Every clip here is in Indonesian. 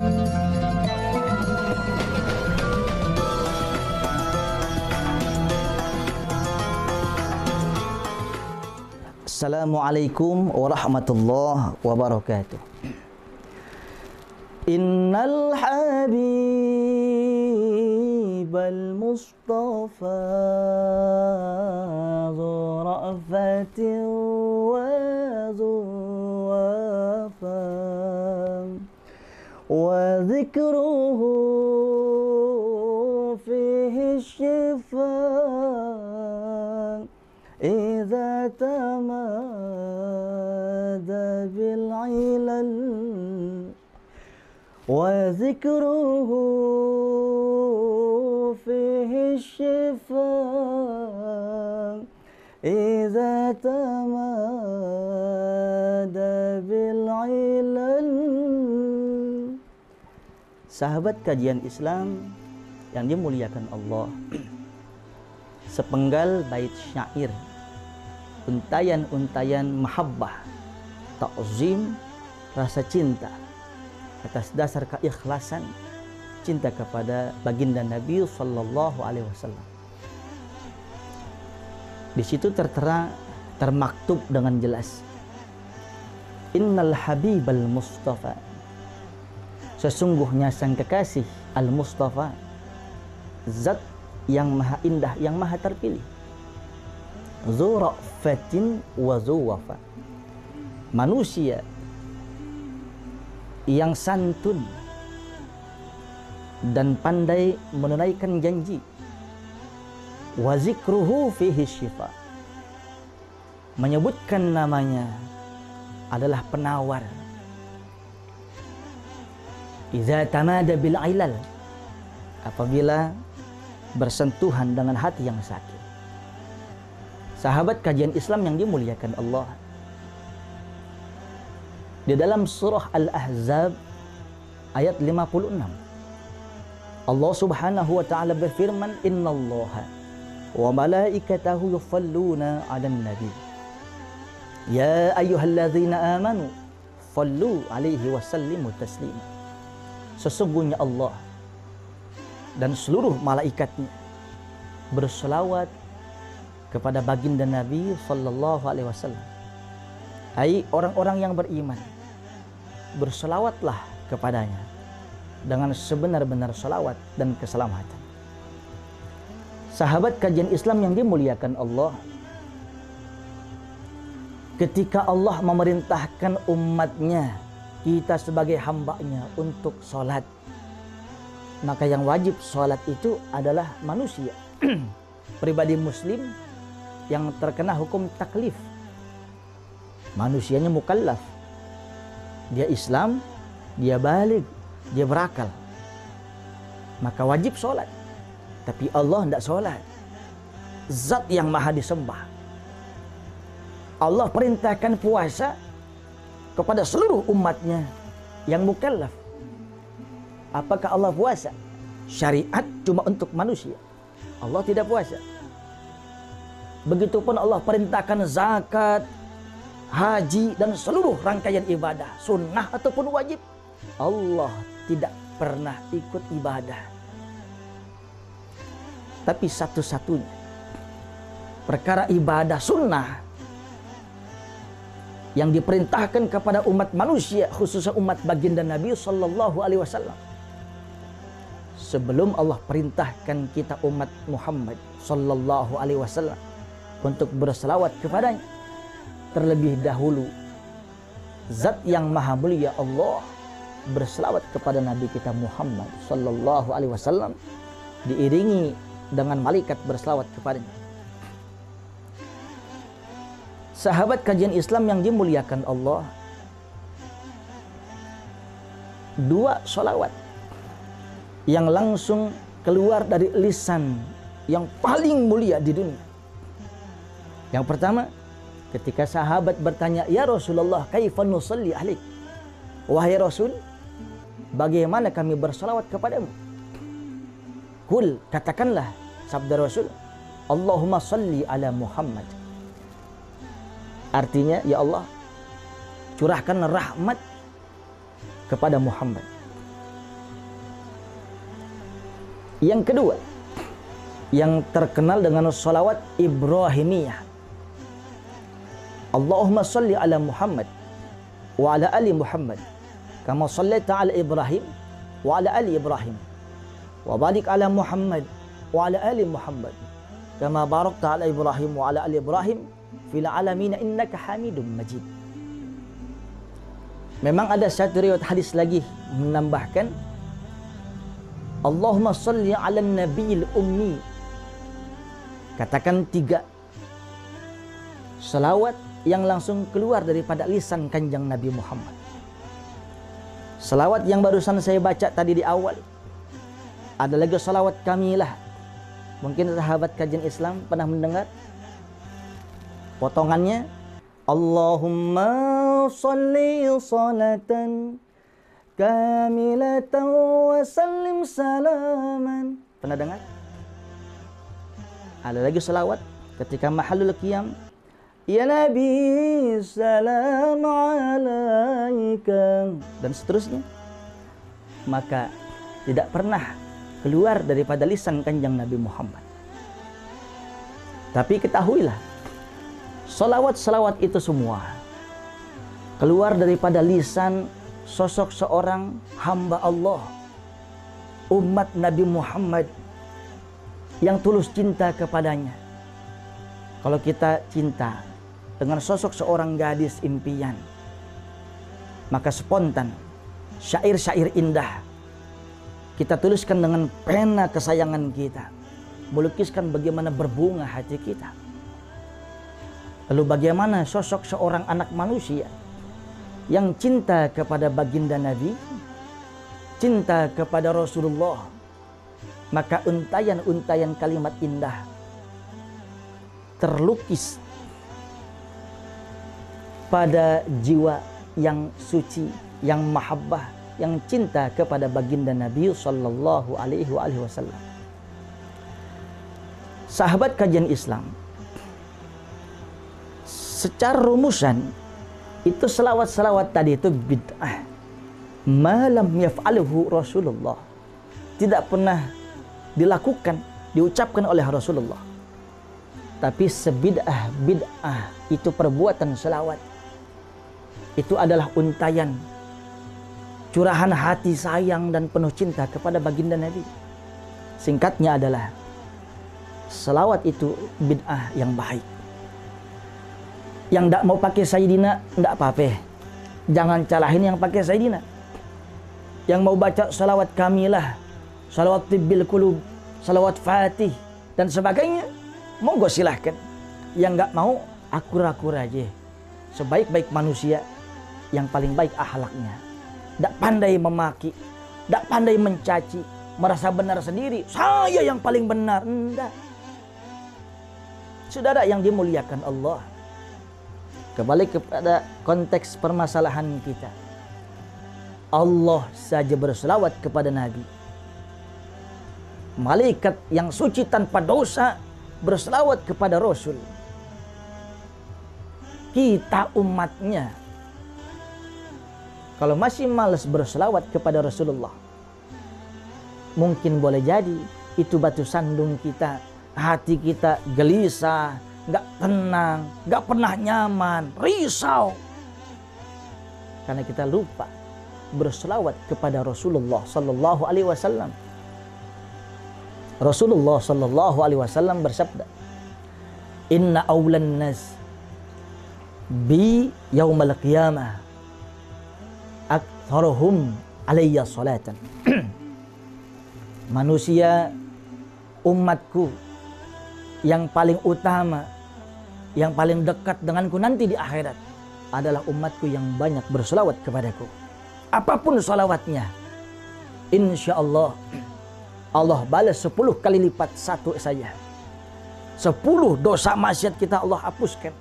Assalamualaikum warahmatullahi wabarakatuh. Innal habibal mustafa dhu ra'fatin wa dhu wafa wa dhikruhu fihi shifa إذا تمادى بالعلل وذكره فيه الشفاء إذا تمادى بالعلل. Sahabat kajian Islam yang dimuliakan Allah, sepenggal bait syair, untayan-untayan mahabbah, ta'zim, rasa cinta atas dasar keikhlasan cinta kepada baginda Nabi sallallahu alaihi wasallam. Di situ tertera, termaktub dengan jelas, innal habibal mustafa, sesungguhnya sang kekasih al-mustafa, zat yang maha indah, yang maha terpilih, dzu ra'fatin wa dzu wafa, manusia yang santun dan pandai menunaikan janji, wa zikruhu fihi syifa, menyebutkan namanya adalah penawar, idza tamada bil ilal, apabila bersentuhan dengan hati yang sakit. Sahabat kajian Islam yang dimuliakan Allah, di dalam surah Al-Ahzab ayat 56, Allah subhanahu wa ta'ala berfirman, innallaha wa malaikatahu yufalluna 'alan nabi ya ayyuhalladzina amanu sallu 'alaihi wa sallimu taslima. Sesungguhnya Allah dan seluruh malaikatnya berselawat kepada baginda Nabi sallallahu alaihi wasallam. Hai orang-orang yang beriman, berselawatlah kepadanya dengan sebenar-benar selawat dan keselamatan. Sahabat kajian Islam yang dimuliakan Allah, ketika Allah memerintahkan umatnya, kita sebagai hambanya untuk sholat, maka yang wajib sholat itu adalah manusia, pribadi muslim yang terkena hukum taklif. Manusianya mukallaf, dia Islam, dia baligh, dia berakal, maka wajib sholat. Tapi Allah tidak sholat, zat yang maha disembah. Allah perintahkan puasa kepada seluruh umatnya yang mukallaf. Apakah Allah puasa? Syariat cuma untuk manusia, Allah tidak puasa. Begitupun Allah perintahkan zakat, haji, dan seluruh rangkaian ibadah, sunnah ataupun wajib, Allah tidak pernah ikut ibadah. Tapi satu-satunya perkara ibadah sunnah yang diperintahkan kepada umat manusia, khususnya umat baginda Nabi sallallahu alaihi wasallam, sebelum Allah perintahkan kita umat Muhammad sallallahu alaihi wasallam untuk berselawat kepadanya, terlebih dahulu zat yang maha mulia Allah berselawat kepada Nabi kita Muhammad sallallahu alaihi wasallam, diiringi dengan malaikat berselawat kepadanya. Sahabat kajian Islam yang dimuliakan Allah, dua sholawat yang langsung keluar dari lisan yang paling mulia di dunia. Yang pertama, ketika sahabat bertanya, ya Rasulullah, kaifa nusalli alaik? Wahai Rasul, bagaimana kami bersalawat kepadamu? Kul, katakanlah, sabda Rasul, Allahumma salli ala Muhammad. Artinya, ya Allah, curahkan rahmat kepada Muhammad. Yang kedua, yang terkenal dengan salawat Ibrahimiyah. Allahumma salli ala Muhammad wa ala ali Muhammad kama sallaita ala Ibrahim wa ala ali Ibrahim wa barik ala Muhammad wa ala ali Muhammad kama barakta ala Ibrahim wa ala ali Ibrahim fil alamin innaka Hamidum Majid. Memang ada satu riwayat hadis lagi menambahkan Allahumma salli ala nabiyil ummi. Katakan 3 salawat yang langsung keluar daripada lisan kanjeng Nabi Muhammad. Salawat yang barusan saya baca tadi di awal. Ada lagi salawat kamilah. Mungkin sahabat kajian Islam pernah mendengar potongannya. Allahumma salli salatan kamilatan wa sallim salaman. Pernah dengar? Ada lagi salawat ketika mahalul qiyam. Ya Nabi salam alaika dan seterusnya. Maka tidak pernah keluar daripada lisan kanjeng Nabi Muhammad. Tapi ketahuilah, salawat-salawat itu semua keluar daripada lisan sosok seorang hamba Allah, umat Nabi Muhammad yang tulus cinta kepadanya. Kalau kita cinta dengan sosok seorang gadis impian, maka spontan syair-syair indah kita tuliskan dengan pena kesayangan kita, melukiskan bagaimana berbunga hati kita. Lalu bagaimana sosok seorang anak manusia yang cinta kepada baginda Nabi, cinta kepada Rasulullah, maka untayan-untayan kalimat indah terlukis pada jiwa yang suci, yang mahabbah, yang cinta kepada baginda Nabi sallallahu alaihi wasallam. Sahabat kajian Islam, secara rumusan itu selawat-selawat tadi itu bid'ah. Malam yaf'aluhu Rasulullah, tidak pernah dilakukan, diucapkan oleh Rasulullah. Tapi bid'ah itu perbuatan selawat. Itu adalah untayan curahan hati sayang dan penuh cinta kepada baginda Nabi. Singkatnya adalah selawat itu bid'ah yang baik. Yang tidak mau pakai Sayyidina, tidak apa-apa. Jangan calahin yang pakai Sayyidina. Yang mau baca salawat kamilah, salawat tibbil qulub, salawat fatih, dan sebagainya, monggo silahkan. Yang nggak mau, akur-akur aja. Sebaik-baik manusia, yang paling baik akhlaknya. Tidak pandai memaki, tidak pandai mencaci, merasa benar sendiri. Saya yang paling benar. Enggak. Saudara yang dimuliakan Allah, kembali kepada konteks permasalahan kita. Allah saja berselawat kepada Nabi. Malaikat yang suci tanpa dosa berselawat kepada Rasul. Kita umatnya, kalau masih malas berselawat kepada Rasulullah, mungkin boleh jadi itu batu sandung kita. Hati kita gelisah, gak tenang, gak pernah nyaman, risau. Karena kita lupa berselawat kepada Rasulullah sallallahu alaihi wasallam. Rasulullah sallallahu alaihi wasallam bersabda, "Inna awlan nas bi yaumal qiyamah aktsaruhum alayya salatan." Manusia umatku yang paling utama, yang paling dekat denganku nanti di akhirat adalah umatku yang banyak berselawat kepadaku. Apapun salawatnya, insya Allah Allah balas 10 kali lipat satu saja. 10 dosa maksiat kita Allah hapuskan.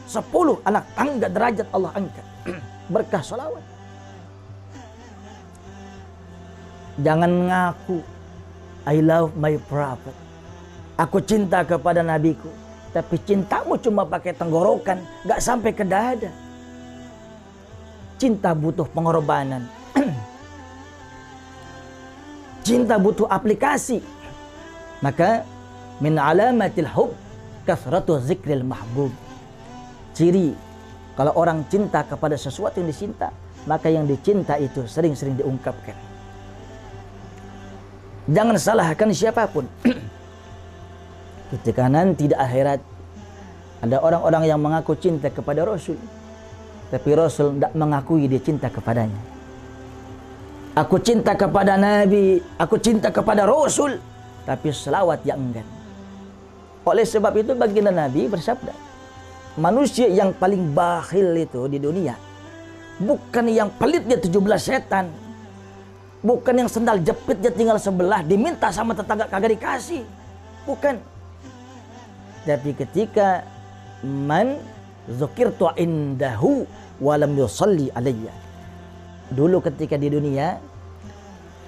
10 anak tangga derajat Allah angkat. Berkah salawat. Jangan ngaku I love my prophet, aku cinta kepada nabiku, tapi cintamu cuma pakai tenggorokan, gak sampai ke dada. Cinta butuh pengorbanan. Cinta butuh aplikasi. Maka min alamatil hub kasratu zikril mahbub. Ciri kalau orang cinta kepada sesuatu yang dicinta, maka yang dicinta itu sering-sering diungkapkan. Jangan salahkan siapapun. Ketika nanti di akhirat ada orang-orang yang mengaku cinta kepada Rasul, tapi Rasul tidak mengakui dia cinta kepadanya. Aku cinta kepada Nabi, aku cinta kepada Rasul, tapi selawat yang enggan. Oleh sebab itu baginda Nabi bersabda, manusia yang paling bakhil itu di dunia bukan yang pelit dia 17 setan, bukan yang sendal jepit dia tinggal sebelah, diminta sama tetangga kagak dikasih, bukan. Tapi ketika man zukirtu indahu walam yusalli alayya. Dulu ketika di dunia,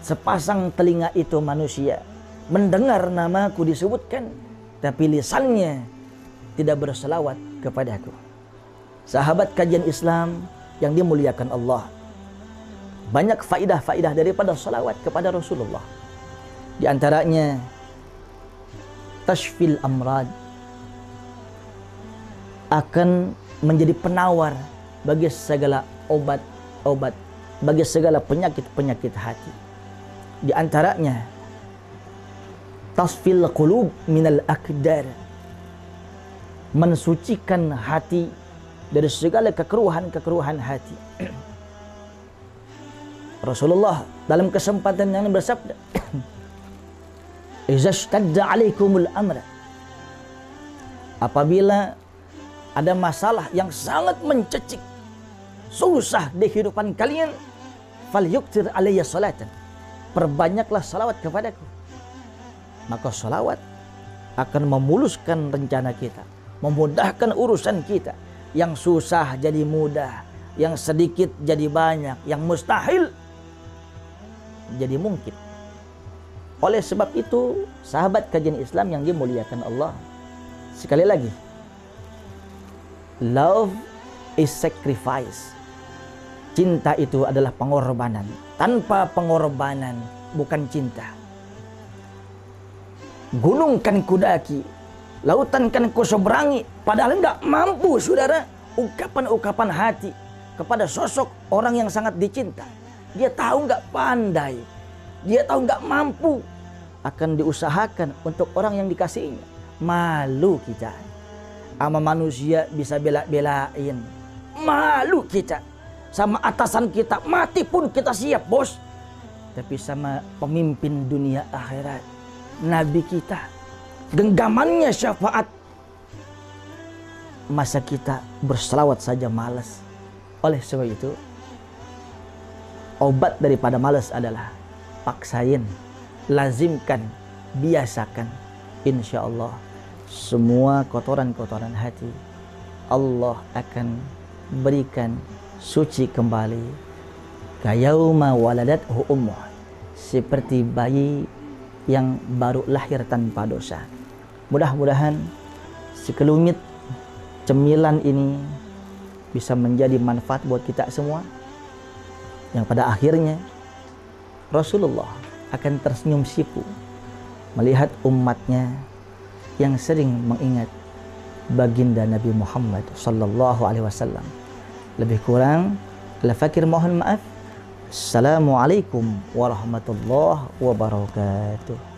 sepasang telinga itu manusia mendengar namaku disebutkan, tapi lisannya tidak berselawat kepadaku. Sahabat kajian Islam yang dimuliakan Allah, banyak faidah-faidah daripada salawat kepada Rasulullah. Di antaranya tashfil amrad, akan menjadi penawar bagi segala obat-obat, bagi segala penyakit-penyakit hati. Di antaranya tasfil qulub minal akdar, mensucikan hati dari segala kekeruhan-kekeruhan hati. Rasulullah dalam kesempatan yang bersabda, "Idza ishtadda 'alaikumul amr." Apabila ada masalah yang sangat mencekik, susah di kehidupan kalian, falyuktir alayya salatan. Perbanyaklah salawat kepadaku. Maka salawat akan memuluskan rencana kita, memudahkan urusan kita. Yang susah jadi mudah, yang sedikit jadi banyak, yang mustahil jadi mungkin. Oleh sebab itu, sahabat kajian Islam yang dimuliakan Allah, sekali lagi, love is sacrifice. Cinta itu adalah pengorbanan. Tanpa pengorbanan bukan cinta. Gunung kan kudaki, lautan kan kuseberangi, padahal enggak mampu, saudara. Ungkapan-ungkapan hati kepada sosok orang yang sangat dicinta, dia tahu enggak pandai, dia tahu enggak mampu, akan diusahakan untuk orang yang dikasihinya. Malu kita sama manusia bisa bela-belain, malu kita sama atasan kita, mati pun kita siap, bos. Tapi sama pemimpin dunia akhirat, Nabi kita, genggamannya syafaat, masa kita berselawat saja malas. Oleh sebab itu, obat daripada malas adalah paksain, lazimkan, biasakan. Insya Allah semua kotoran-kotoran hati Allah akan berikan suci kembali. Kayauma waladathu ummuh, seperti bayi yang baru lahir tanpa dosa. Mudah-mudahan sekelumit cemilan ini bisa menjadi manfaat buat kita semua, yang pada akhirnya Rasulullah akan tersenyum sipu melihat umatnya yang sering mengingat baginda Nabi Muhammad sallallahu alaihi wasallam. Lebih kurang, fakir mohon maaf. Assalamualaikum warahmatullahi wabarakatuh.